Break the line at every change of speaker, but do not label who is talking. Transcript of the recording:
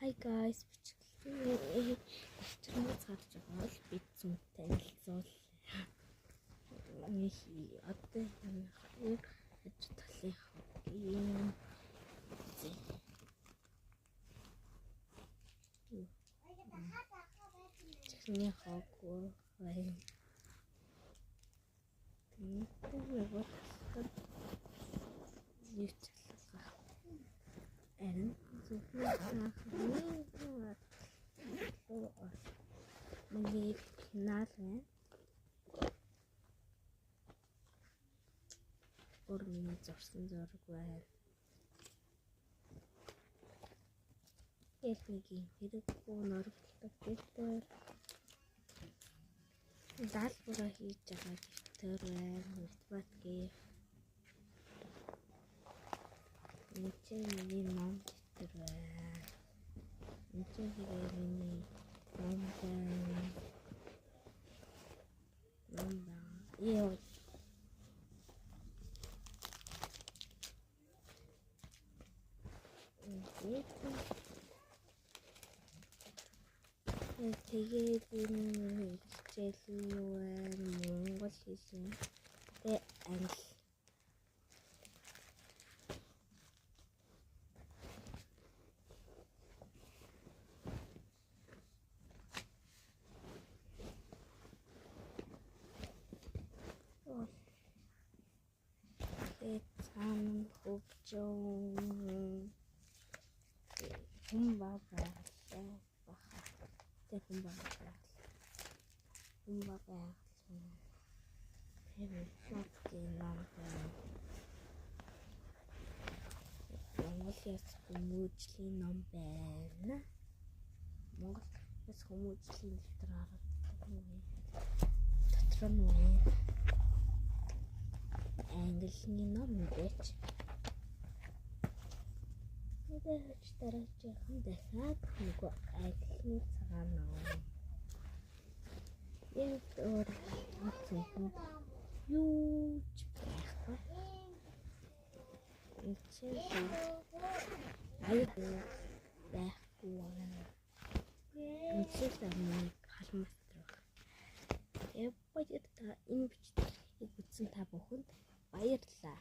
Hi guys, бичлэгийн интернет харж байгаа бол бид зүүн танилцуулъя. Миний одоо энэ хоёр аж талын хогийн чихний хог байна. Тэгээд вот and мөнгө пинал байна. Өрмийн зурсан зураг байна. Элмигийн хэрэггүй норвлдог дэвтэр. Даалгавраа хийж байгаа дэвтэр байна. Математик Миний ном дэвтэр байна. Миний ном байна. Яа. Тэгээд энэ хичээл юу вэ? Монгол хэлний англи. Цаан хөвжөн хумбага Монголиас хүмүүжлийн ном байна. Монголиас хүмүүжлийн дэвтэр дотор нь байна. Английн ном байж. Мэдээж дараагийн дахиад нөгөө английн цагаан ном. Яг өөр юу ч байхгүй. Байхгүй байна. Үнэхээр халмастрах. Эппэд та энэ бичлэгийг үзсэн та бүхэнд баярлалаа.